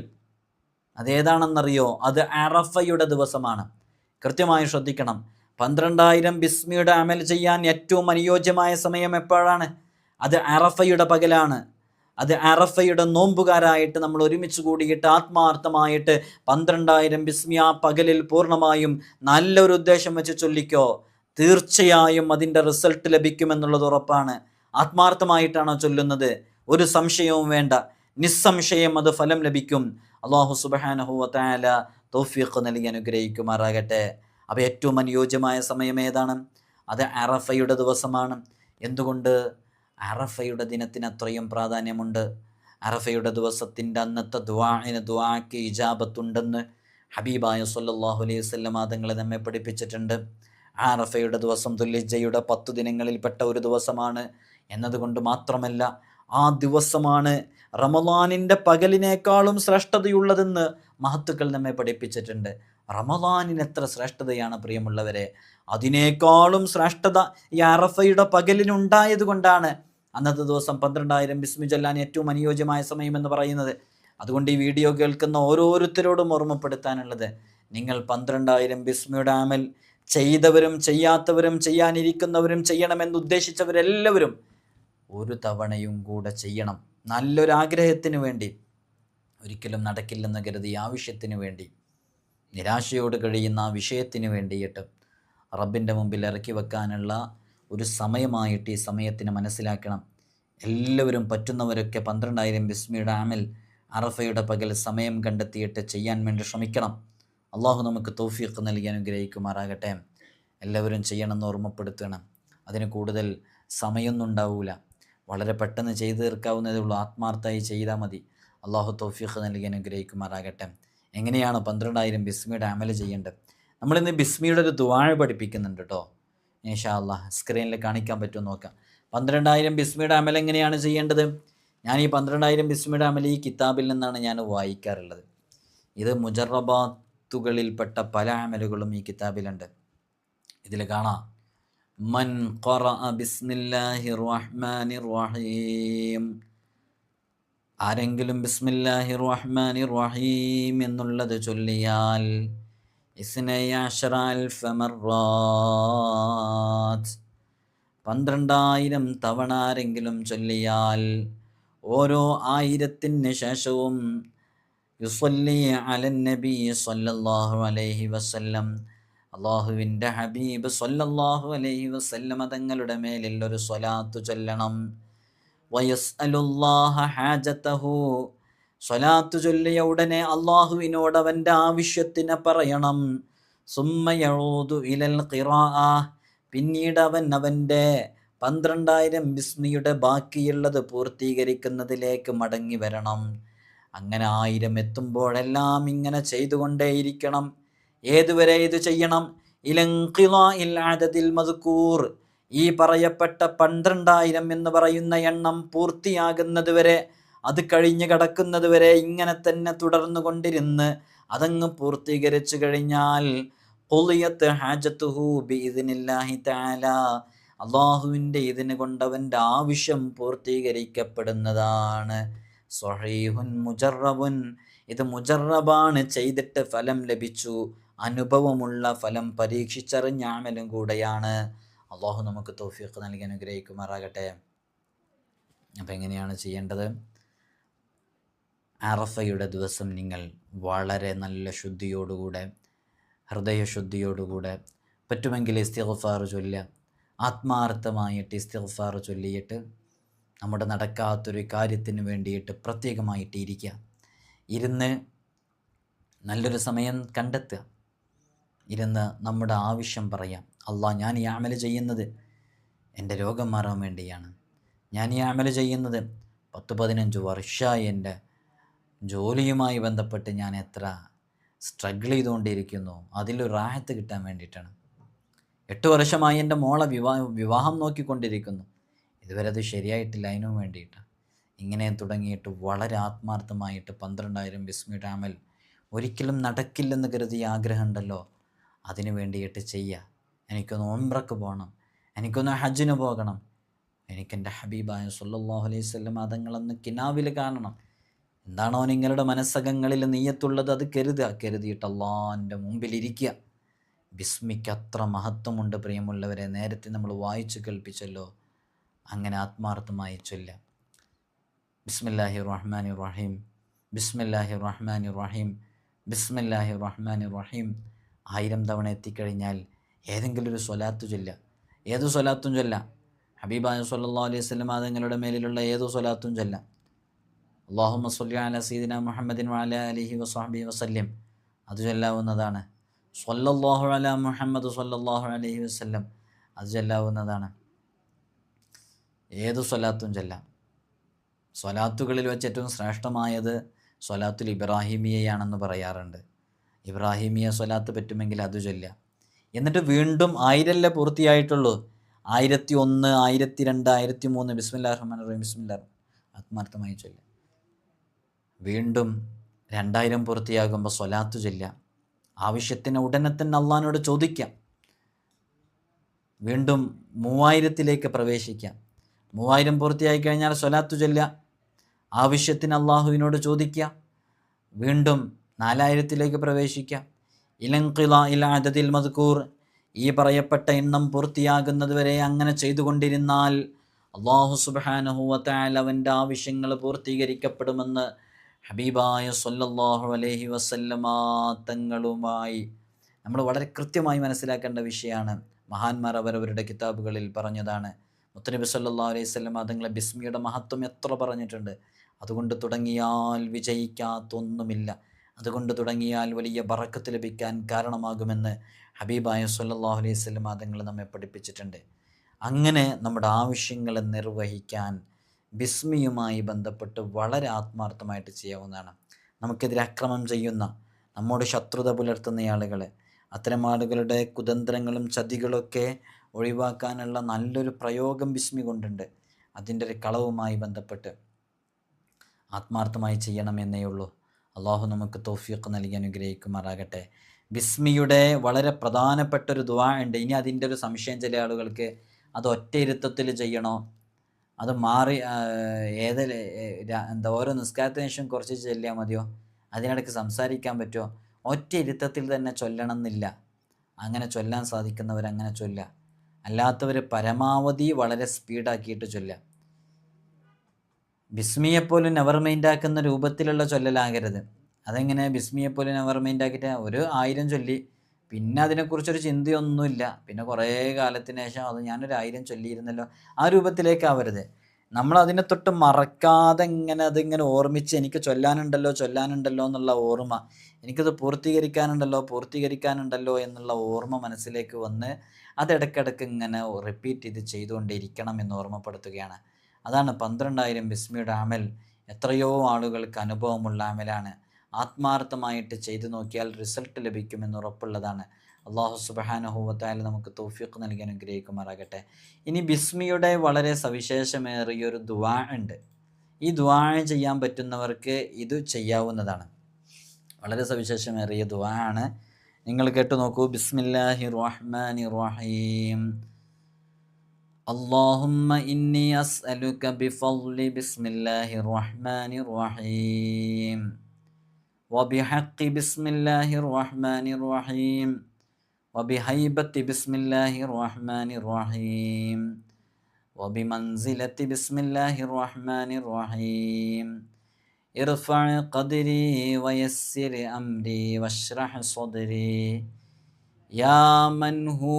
അതേതാണെന്നറിയോ? അത് അറഫയുടെ ദിവസമാണ്. കൃത്യമായി ശ്രദ്ധിക്കണം. 12,000 ബിസ്മിയുടെ അമൽ ചെയ്യാൻ ഏറ്റവും അനുയോജ്യമായ സമയം എപ്പോഴാണ്? അത് അറഫയുടെ പകലാണ്. അത് അറഫയുടെ നോമ്പുകാരായിട്ട് നമ്മൾ ഒരുമിച്ച് കൂടിയിട്ട് ആത്മാർത്ഥമായിട്ട് 12,000 ബിസ്മി ആ പകലിൽ പൂർണ്ണമായും നല്ലൊരു ഉദ്ദേശം വെച്ച് ചൊല്ലിക്കോ, തീർച്ചയായും അതിൻ്റെ റിസൾട്ട് ലഭിക്കുമെന്നുള്ളത് ഉറപ്പാണ്. ആത്മാർത്ഥമായിട്ടാണോ ചൊല്ലുന്നത്? ഒരു സംശയവും വേണ്ട, നിസ്സംശയം അത് ഫലം ലഭിക്കും. അല്ലാഹു സുബ്ഹാനഹു വ തആല തൗഫീഖ് നൽകി അനുഗ്രഹിക്കുമാറാകട്ടെ. അപ്പോൾ ഏറ്റവും അനുയോജ്യമായ സമയം ഏതാണ്? അത് അറഫയുടെ ദിവസമാണ്. എന്തുകൊണ്ട്? അറഫയുടെ ദിനത്തിന് അത്രയും പ്രാധാന്യമുണ്ട്. അറഫയുടെ ദിവസത്തിൻ്റെ അന്നത്തെ ദുആക്ക് ഇജാബത്തുണ്ടെന്ന് ഹബീബായ സ്വല്ലല്ലാഹു അലൈഹി വസല്ലം തങ്ങളെ നമ്മെ പഠിപ്പിച്ചിട്ടുണ്ട്. അറഫയുടെ ദിവസം ദുൽഹിജ്ജയുടെ 10 ദിനങ്ങളിൽപ്പെട്ട ഒരു ദിവസമാണ് എന്നതുകൊണ്ട് മാത്രമല്ല, ആ ദിവസമാണ് റമളാനിൻ്റെ പകലിനേക്കാളും ശ്രേഷ്ഠതയുള്ളതെന്ന് മഹത്തുക്കൾ നമ്മെ പഠിപ്പിച്ചിട്ടുണ്ട്. റമളാനിന് എത്ര ശ്രേഷ്ഠതയാണ് പ്രിയമുള്ളവരെ! അതിനേക്കാളും ശ്രേഷ്ഠത ഈ അറഫയുടെ പകലിനുണ്ടായത് കൊണ്ടാണ് അന്നത്തെ ദിവസം 12,000 ബിസ്മി ചൊല്ലാൻ ഏറ്റവും അനുയോജ്യമായ സമയം എന്ന് പറയുന്നത്. അതുകൊണ്ട് ഈ വീഡിയോ കേൾക്കുന്ന ഓരോരുത്തരോടും ഓർമ്മപ്പെടുത്താനുള്ളത്, നിങ്ങൾ 12,000 ബിസ്മിയുടെ അമൽ ചെയ്തവരും ചെയ്യാത്തവരും ചെയ്യാനിരിക്കുന്നവരും ചെയ്യണമെന്ന് ഉദ്ദേശിച്ചവരെല്ലാവരും ഒരു തവണയും കൂടെ ചെയ്യണം. നല്ലൊരാഗ്രഹത്തിന് വേണ്ടി, ഒരിക്കലും നടക്കില്ലെന്ന് കരുതി ആവശ്യത്തിന് വേണ്ടി, നിരാശയോട് കഴിയുന്ന ആ വിഷയത്തിന് വേണ്ടിയിട്ട് റബ്ബിൻ്റെ മുമ്പിൽ ഇറക്കി വെക്കാനുള്ള ഒരു സമയമായിട്ട് ഈ സമയത്തിന് മനസ്സിലാക്കണം. എല്ലാവരും പറ്റുന്നവരൊക്കെ 12,000 ബിസ്മിയുടെ അമൽ അറഫയുടെ പകൽ സമയം കണ്ടെത്തിയിട്ട് ചെയ്യാൻ വേണ്ടി ശ്രമിക്കണം. അള്ളാഹു നമുക്ക് തൗഫീഖ് നൽകി അനുഗ്രഹിക്കുമാറാകട്ടെ. എല്ലാവരും ചെയ്യണമെന്ന് ഓർമ്മപ്പെടുത്തണം. അതിന് കൂടുതൽ സമയമൊന്നും ഉണ്ടാവില്ല, വളരെ പെട്ടെന്ന് ചെയ്തു തീർക്കാവുന്നതേ ഉള്ളൂ. ആത്മാർത്ഥമായി ചെയ്താൽ മതി. അള്ളാഹു തൗഫീഖ് നൽകി അനുഗ്രഹിക്കുമാറാകട്ടെ. എങ്ങനെയാണ് 12,000 ബിസ്മിയുടെ അമൽ ചെയ്യേണ്ടത്? നമ്മളിന്ന് ബിസ്മിയുടെ ഒരു ദുആ പഠിപ്പിക്കുന്നുണ്ട് കേട്ടോ. ഇൻഷാ അല്ലാഹ് സ്ക്രീനിൽ കാണിക്കാൻ പറ്റുമോ നോക്കാം. 12,000 ബിസ്മിയുടെ അമൽ എങ്ങനെയാണ് ചെയ്യേണ്ടത്? ഞാൻ ഈ 12,000 ബിസ്മിയുടെ അമൽ ഈ കിതാബിൽ നിന്നാണ് ഞാൻ വായിക്കാറുള്ളത്. ഇത് മുജറബാത്തുകളിൽപ്പെട്ട പല അമലുകളും ഈ കിതാബിലുണ്ട്. ഇതിൽ കാണാം, മൻ ഖറഅ ബിസ്മില്ലാഹിർ റഹ്മാനിർ റഹീം, ആരെങ്കിലും ബിസ്മില്ലാഹിർ റഹ്മാനിർ റഹീം എന്നുള്ളത് ചൊല്ലിയാൽ 12,000 മർറാത്ത്, 12,000 തവണ ആരെങ്കിലും ചൊല്ലിയാൽ ഓരോ 1000-ന് ശേഷവും യുസല്ലി അലൻ നബി സല്ലല്ലാഹു അലൈഹി വസല്ലം, അള്ളാഹുവിൻ്റെ ഹബീബ് സല്ലല്ലാഹു അലൈഹി വസല്ലം തങ്ങളുടെ മേലിൽ ഒരു സ്വലാത്ത് ചൊല്ലണം. വയസ്അലുല്ലാഹ ഹാജതഹു, സ്വലാത്ത് ചൊല്ലിയ ഉടനെ അള്ളാഹുവിനോട് അവൻ്റെ ആവശ്യത്തിനെ പറയണം. സുമ്മ യഊദു ഇലൽ ഖിറാഅ, പിന്നീട് അവൻ അവൻ്റെ 12,000 ബിസ്മിയുടെ ബാക്കിയുള്ളത് പൂർത്തീകരിക്കുന്നതിലേക്ക് മടങ്ങി വരണം. അങ്ങനെ 1000 എത്തുമ്പോഴെല്ലാം ഇങ്ങനെ ചെയ്തുകൊണ്ടേയിരിക്കണം. ഏതുവരെ ഇത് ചെയ്യണം? ഇലൻഖിളാഇൽ അദദിൽ മദ്കൂർ, ഈ പറയപ്പെട്ട 12,000 എന്ന് പറയുന്ന എണ്ണം പൂർത്തിയാകുന്നത് വരെ, അത് കഴിഞ്ഞ് കടക്കുന്നത് വരെ ഇങ്ങനെ തന്നെ തുടർന്നു കൊണ്ടിരുന്ന് അതങ്ങ് പൂർത്തീകരിച്ചു കഴിഞ്ഞാൽ ഖുളിയത്ത് ഹാജത്തുഹു ബിഇദ്നില്ലാഹി തആല, അള്ളാഹുവിൻ്റെ ഇതിന് കൊണ്ടവൻ്റെ ആവശ്യം പൂർത്തീകരിക്കപ്പെടുന്നതാണ്. സ്വഹീഹുൻ മുജറബുൻ, ഇത് മുജറബാണ്, ചെയ്തിട്ട് ഫലം ലഭിച്ചു, അനുഭവമുള്ള ഫലം പരീക്ഷിച്ചറിഞ്ഞ അമലും കൂടെയാണ്. അള്ളാഹു നമുക്ക് തൗഫീഖ് നൽകി അനുഗ്രഹിക്കുമാറാകട്ടെ. അപ്പം എങ്ങനെയാണ് ചെയ്യേണ്ടത്? അറഫയുടെ ദിവസം നിങ്ങൾ വളരെ നല്ല ശുദ്ധിയോടുകൂടെ, ഹൃദയശുദ്ധിയോടുകൂടെ, പറ്റുമെങ്കിൽ ഇസ്തിഗ്ഫാർ ചൊല്ലുക. ആത്മാർത്ഥമായിട്ട് ഇസ്തിഗ്ഫാർ ചൊല്ലിയിട്ട് നമ്മുടെ നടക്കാത്തൊരു കാര്യത്തിന് വേണ്ടിയിട്ട് പ്രത്യേകമായിട്ട് ഇരിക്കുക. ഇരുന്ന് നല്ലൊരു സമയം കണ്ടെത്തുക, ഇരുന്ന് നമ്മുടെ ആവശ്യം പറയാം. അല്ലാഹ്, ഞാൻ ഈ അമൽ ചെയ്യുന്നത് എൻ്റെ രോഗം മാറാൻ വേണ്ടിയാണ്. ഞാൻ ഈ അമൽ ചെയ്യുന്നത് 10-15 വർഷമായി എൻ്റെ ജോലിയുമായി ബന്ധപ്പെട്ട് ഞാൻ എത്ര സ്ട്രഗിൾ ചെയ്തുകൊണ്ടിരിക്കുന്നു, അതിലൊരു റാഹത്ത് കിട്ടാൻ വേണ്ടിയിട്ടാണ്. 8 വർഷമായി എൻ്റെ മോളെ വിവാഹം നോക്കിക്കൊണ്ടിരിക്കുന്നു, ഇതുവരെ അത് ശരിയായിട്ടില്ല, അതിനും വേണ്ടിയിട്ടാണ്. ഇങ്ങനെ തുടങ്ങിയിട്ട് വളരെ ആത്മാർത്ഥമായിട്ട് 12,000 ബിസ്മിയുടെ അമൽ ഒരിക്കലും നടക്കില്ലെന്ന് കരുതിയ ആഗ്രഹമുണ്ടല്ലോ, അതിനു വേണ്ടിയിട്ട് ചെയ്യുക. എനിക്കൊന്ന് ഉംറക്ക് പോകണം, എനിക്കൊന്ന് ഹജ്ജിന് പോകണം, എനിക്കെൻ്റെ ഹബീബായ സല്ലല്ലാഹു അലൈഹി വസല്ലം തങ്ങളൊന്ന് കിനാവിൽ കാണണം. എന്താണോ നിങ്ങളുടെ മനസ്സകങ്ങളിൽ നീയത്തുള്ളത് അത് കരുതിയിട്ട് അള്ളാഹിൻ്റെ മുമ്പിലിരിക്കുക. ബിസ്മിക്ക് അത്ര മഹത്വമുണ്ട് പ്രിയമുള്ളവരെ. നേരത്തെ നമ്മൾ വായിച്ചു കേൾപ്പിച്ചല്ലോ, അങ്ങനെ ആത്മാർത്ഥമായി ചൊല്ലുക. ബിസ്മില്ലാഹിർ റഹ്മാനിർ റഹീം, ബിസ്മില്ലാഹിർ റഹ്മാനിർ റഹീം, ബിസ്മില്ലാഹിർ റഹ്മാനിർ റഹീം 1000 തവണ എത്തിക്കഴിഞ്ഞാൽ ഏതെങ്കിലും ഒരു സ്വലാത്ത് ചൊല്ലുക. ഏത് സ്വലാത്തും ചൊല്ലാം. ഹബീബായ സല്ലല്ലാഹു അലൈഹി വസല്ലം തങ്ങളുടെ മേലിലുള്ള ഏതോ സ്വലാത്തും ചൊല്ലാം. അല്ലാഹുമ്മ സ്വല്ലി അലാ സയ്യിദിനാ മുഹമ്മദിൻ വഅലാ ആലിഹി വസഹ്ബിഹി വസല്ലം, അത് ചൊല്ലാവുന്നതാണ്. സ്വല്ലല്ലാഹു അലാ മുഹമ്മദ് സ്വല്ലല്ലാഹു അലൈഹി വസല്ലം, അത് ചൊല്ലാവുന്നതാണ്. ഏത് സ്വലാത്തും ചൊല്ലാം. സ്വലാത്തുകളിൽ വെച്ച് ഏറ്റവും ശ്രേഷ്ഠമായത് സ്വലാത്തുൽ ഇബ്രാഹിമിയയാണെന്ന് പറയാറുണ്ട്. ഇബ്രാഹിമിയ സ്വലാത്ത് പറ്റുമെങ്കിൽ അത് ചൊല്ലുക. എന്നിട്ട് വീണ്ടും 1000 പൂർത്തിയായിട്ടുള്ളൂ. 1001, 1002, 1003 ബിസ്മില്ലാഹിർ റഹ്മാനിർ റഹീം, ബിസ്മില്ലാഹ് ആത്മാർത്ഥമായി ചൊല്ലുക. വീണ്ടും 2000 പൂർത്തിയാകുമ്പോൾ സ്വലാത്ത് ചൊല്ലുക. ആവശ്യത്തിന് ഉടനെ തന്നെ അള്ളാഹിനോട് ചോദിക്കാം. വീണ്ടും 3000ലേക്ക് പ്രവേശിക്കാം. 3000 പൂർത്തിയായി കഴിഞ്ഞാൽ സ്വലാത്ത് ചൊല്ലുക. ആവശ്യത്തിന് അള്ളാഹുവിനോട് ചോദിക്കുക. വീണ്ടും 4000ലേക്ക് പ്രവേശിക്കാം. ഇലൻഖിലാഇൽ അദദിൽ മദ്കൂർ, ഈ പറയപ്പെട്ട എണ്ണം പൂർത്തിയാകുന്നത് വരെ അങ്ങനെ ചെയ്തുകൊണ്ടിരുന്നാൽ അള്ളാഹു സുബ്ഹാനഹു വ തആല അവൻ്റെ ആവശ്യങ്ങൾ പൂർത്തീകരിക്കപ്പെടുമെന്ന് ഹബീബായ സല്ലല്ലാഹു അലൈഹി വസല്ലമ തങ്ങളുമായി നമ്മൾ വളരെ കൃത്യമായി മനസ്സിലാക്കേണ്ട വിഷയമാണ്. മഹാന്മാർ അവരവരുടെ കിതാബുകളിൽ പറഞ്ഞതാണ്. മുത്തനബി സല്ലല്ലാഹു അലൈഹി വസല്ലമ തങ്ങളെ ബിസ്മിയുടെ മഹത്വം എത്ര പറഞ്ഞിട്ടുണ്ട്. അതുകൊണ്ട് തുടങ്ങിയാൽ വിജയിക്കാത്തൊന്നുമില്ല. അതുകൊണ്ട് തുടങ്ങിയാൽ വലിയ ബറക്കത്ത് ലഭിക്കാൻ കാരണമാകുമെന്ന് ഹബീബായ സല്ലല്ലാഹു അലൈഹി വസല്ലമ തങ്ങൾ നമ്മെ പഠിപ്പിച്ചിട്ടുണ്ട്. അങ്ങനെ നമ്മുടെ ആവശ്യങ്ങളെ നിർവഹിക്കാൻ ബിസ്മിയുമായി ബന്ധപ്പെട്ട് വളരെ ആത്മാർത്ഥമായിട്ട് ചെയ്യാവുന്നതാണ്. നമുക്കെതിരെ അക്രമം ചെയ്യുന്ന, നമ്മോട് ശത്രുത പുലർത്തുന്ന ആളുകൾ, അത്തരം ആളുകളുടെ കുതന്ത്രങ്ങളും ചതികളൊക്കെ ഒഴിവാക്കാനുള്ള നല്ലൊരു പ്രയോഗം ബിസ്മി കൊണ്ടുണ്ട്. അതിൻ്റെ ഒരു കളവുമായി ബന്ധപ്പെട്ട് ആത്മാർത്ഥമായി ചെയ്യണമെന്നേ ഉള്ളൂ. അള്ളാഹു നമുക്ക് തൗഫീഖ് നൽകി അനുഗ്രഹിക്കുമാറാകട്ടെ. ബിസ്മിയുടെ വളരെ പ്രധാനപ്പെട്ടൊരു ദുആ ഉണ്ട്. ഇനി അതിൻ്റെ ഒരു സംശയം ചില ആളുകൾക്ക്, അത് ഒറ്റ ഇരുത്തത്തിൽ ചെയ്യണോ, അത് മാറി ഓരോ നിസ്കാരത്തിന് ശേഷം കുറച്ച് ചൊല്ലിയാൽ മതിയോ, അതിനിടയ്ക്ക് സംസാരിക്കാൻ പറ്റുമോ? ഒറ്റ ഇരുത്തത്തിൽ തന്നെ ചൊല്ലണം എന്നില്ല. അങ്ങനെ ചൊല്ലാൻ സാധിക്കുന്നവരങ്ങനെ ചൊല്ലുക. അല്ലാത്തവർ പരമാവധി വളരെ സ്പീഡാക്കിയിട്ട് ചൊല്ലുക. ബിസ്മിയെപ്പോലും നെവർ മൈൻഡാക്കുന്ന രൂപത്തിലുള്ള ചൊല്ലലാകരുത്. അതെങ്ങനെ ബിസ്മിയെപ്പോലും നെവർ മൈൻഡാക്കിയിട്ട് ഒരു 1000 ചൊല്ലി പിന്നെ അതിനെക്കുറിച്ചൊരു ചിന്തയൊന്നുമില്ല, പിന്നെ കുറേ കാലത്തിന് ശേഷം അത് ഞാനൊരു 1000 ചൊല്ലിയിരുന്നല്ലോ, ആ രൂപത്തിലേക്കാവരുത്. നമ്മളതിനെ തൊട്ട് മറക്കാതെ അതിങ്ങനെ ഓർമ്മിച്ച് എനിക്ക് ചൊല്ലാനുണ്ടല്ലോ എന്നുള്ള ഓർമ്മ, എനിക്കത് പൂർത്തീകരിക്കാനുണ്ടല്ലോ എന്നുള്ള ഓർമ്മ മനസ്സിലേക്ക് വന്ന് അതിടയ്ക്കിടയ്ക്ക് ഇങ്ങനെ റിപ്പീറ്റ് ചെയ്തുകൊണ്ടിരിക്കണം എന്ന് ഓർമ്മപ്പെടുത്തുകയാണ്. അതാണ് 12,000 ബിസ്മിയുടെ അമൽ. എത്രയോ ആളുകൾക്ക് അനുഭവമുള്ള അമലാണ്. ആത്മാർത്ഥമായിട്ട് ചെയ്തു നോക്കിയാൽ റിസൾട്ട് ലഭിക്കുമെന്ന് ഉറപ്പുള്ളതാണ്. അള്ളാഹു സുബ്ഹാനഹു വ തആല നമുക്ക് തൗഫീഖ് നൽകി അനുഗ്രഹിക്കുമാറാകട്ടെ. ഇനി ബിസ്മിയുടെ വളരെ സവിശേഷമേറിയൊരു ദുആ ഉണ്ട്. ഈ ദുആ ചെയ്യാൻ പറ്റുന്നവർക്ക് ഇത് ചെയ്യാവുന്നതാണ്. വളരെ സവിശേഷമേറിയ ദുആ ആണ്. നിങ്ങൾ കേട്ടു നോക്കൂ. ബിസ്മില്ലാഹിർ റഹ്മാനിർ റഹീം. اللهم إني أسألك بفضل بسم الله الرحمن الرحيم وبحق بسم الله الرحمن الرحيم وبهيبة بسم الله الرحمن الرحيم وبمنزلة بسم الله الرحمن الرحيم ارفع قدري ويسر أمري واشرح صدري يا من هو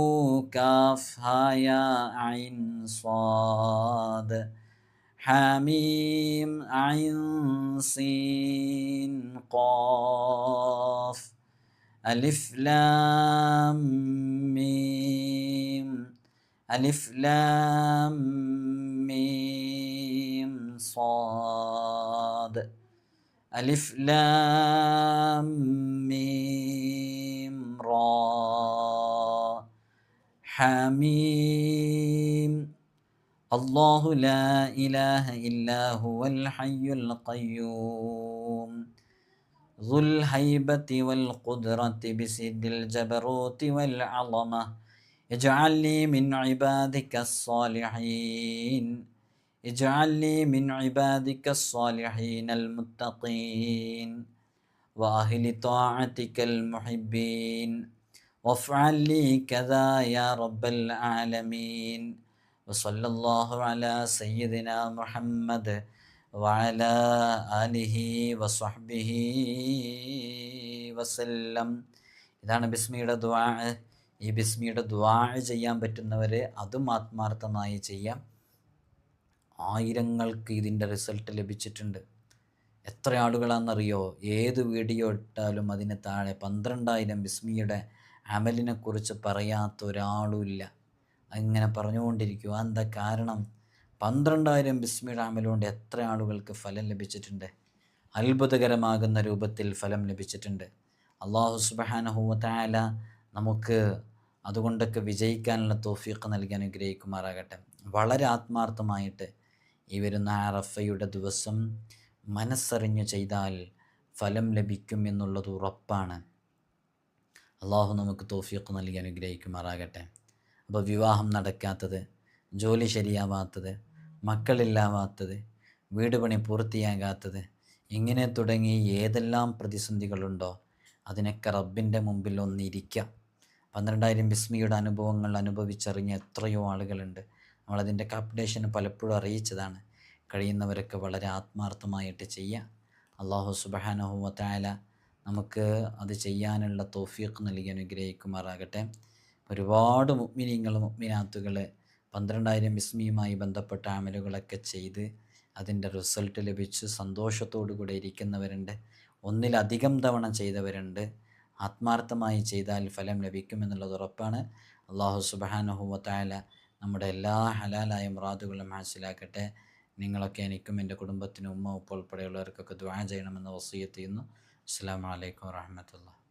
كاف ها يا عين صاد حميم عين سين قاف ألف لام ميم ألف لام ميم صاد ألف لام ميم را حميم അല്ലാഹു ലാ ഇലാഹ ഇല്ലാ ഹുവൽ ഹയ്യുൽ ഖയ്യൂം ദുൽ ഹൈബത്തി വൽ ഖുദ്റത്തി ബിസിദ്ദിൽ ജബറൂതി വൽ അളമ ഇജ്അൽനി മിൻ ഇബാദിക്കസ് സ്വാലിഹീൻ ഇജ്അൽനി മിൻ ഇബാദിക്കസ് സ്വാലിഹീനൽ മുത്തഖീൻ വഅഹ്ലി ത്വാഅതിക്കൽ മുഹിബ്ബീൻ വഫ്അൽ ലി കദാ യാ റബ്ബൽ ആലമീൻ വസല്ലല്ലാഹു അലാ സയ്യിദിനാ മുഹമ്മദ് വഅലാ ആലിഹി വസ്വഹ്ബിഹി വസല്ലം. ഇതാണ് ബിസ്മിയുടെ ദുആ. ഈ ബിസ്മിയുടെ ദുആ ചെയ്യാൻ പറ്റുന്നവർ അതും ആത്മാർത്ഥമായി ചെയ്യാം. ആയിരങ്ങൾക്ക് ഇതിൻ്റെ റിസൾട്ട് ലഭിച്ചിട്ടുണ്ട്. എത്ര ആളുകളാണെന്നറിയോ? ഏത് വീഡിയോ ഇട്ടാലും അതിന് താഴെ 12,000 ബിസ്മിയുടെ അമലിനെക്കുറിച്ച് പറയാത്ത ഒരാളുമില്ല. അങ്ങനെ പറഞ്ഞുകൊണ്ടിരിക്കുക. എന്താ കാരണം? 12,000 ബിസ്മിയുടെ അമലുകൊണ്ട് എത്ര ആളുകൾക്ക് ഫലം ലഭിച്ചിട്ടുണ്ട്? അത്ഭുതകരമാകുന്ന രൂപത്തിൽ ഫലം ലഭിച്ചിട്ടുണ്ട്. അല്ലാഹു സുബ്ഹാനഹു വ തആല നമുക്ക് അതുകൊണ്ടൊക്കെ വിജയിക്കാനുള്ള തൗഫീഖ് നൽകി അനുഗ്രഹിക്കുമാറാകട്ടെ. വളരെ ആത്മാർത്ഥമായിട്ട് ഈ വരുന്ന അറഫയുടെ ദിവസം മനസ്സറിഞ്ഞ് ചെയ്താൽ ഫലം ലഭിക്കും എന്നുള്ളത് ഉറപ്പാണ്. അള്ളാഹു നമുക്ക് തൗഫീഖ് നൽകി അനുഗ്രഹിക്കുമാറാകട്ടെ. അപ്പോൾ വിവാഹം നടക്കാത്തത്, ജോലി ശരിയാവാത്തത്, മക്കളില്ലാവാത്തത്, വീട് പണി പൂർത്തിയാകാത്തത്, ഇങ്ങനെ തുടങ്ങി ഏതെല്ലാം പ്രതിസന്ധികളുണ്ടോ അതിനൊക്കെ റബ്ബിൻ്റെ മുമ്പിൽ ഒന്നിരിക്കാം. 12,000 ബിസ്മിയുടെ അനുഭവങ്ങൾ അനുഭവിച്ചറിഞ്ഞ എത്രയോ ആളുകളുണ്ട്. നമ്മളതിൻ്റെ അപ്ഡേഷൻ പലപ്പോഴും അറിയിച്ചതാണ്. കഴിയുന്നവരൊക്കെ വളരെ ആത്മാർത്ഥമായിട്ട് ചെയ്യുക. അല്ലാഹു സുബ്ഹാനഹു വ തആല നമുക്ക് അത് ചെയ്യാനുള്ള തൗഫീഖ് നൽകി അനുഗ്രഹിക്കുമാറാകട്ടെ. ഒരുപാട് മുഅ്മിനീങ്ങൾ മുഅ്മിനാത്തുകൾ 12,000 ബിസ്മിയുമായി ബന്ധപ്പെട്ട അമലുകളൊക്കെ ചെയ്ത് അതിൻ്റെ റിസൾട്ട് ലഭിച്ച് സന്തോഷത്തോടു കൂടെ ഇരിക്കുന്നവരുണ്ട്. ഒന്നിലധികം തവണ ചെയ്തവരുണ്ട്. ആത്മാർത്ഥമായി ചെയ്താൽ ഫലം ലഭിക്കുമെന്നുള്ളത് ഉറപ്പാണ്. അല്ലാഹു സുബ്ഹാനഹു വ തആല നമ്മുടെ എല്ലാ ഹലാലായ മുറാദുകളും ഹാസിലാക്കട്ടെ. നിങ്ങളൊക്കെ എനിക്കും എൻ്റെ കുടുംബത്തിനും ഉമ്മ ഉപ്പ ഉൾപ്പെടെയുള്ളവർക്കൊക്കെ ദുആ ചെയ്യണമെന്ന് വസിയത്ത് ചെയ്യുന്നു. അസ്സലാമു അലൈക്കും വറഹ്മത്തുള്ളാഹി.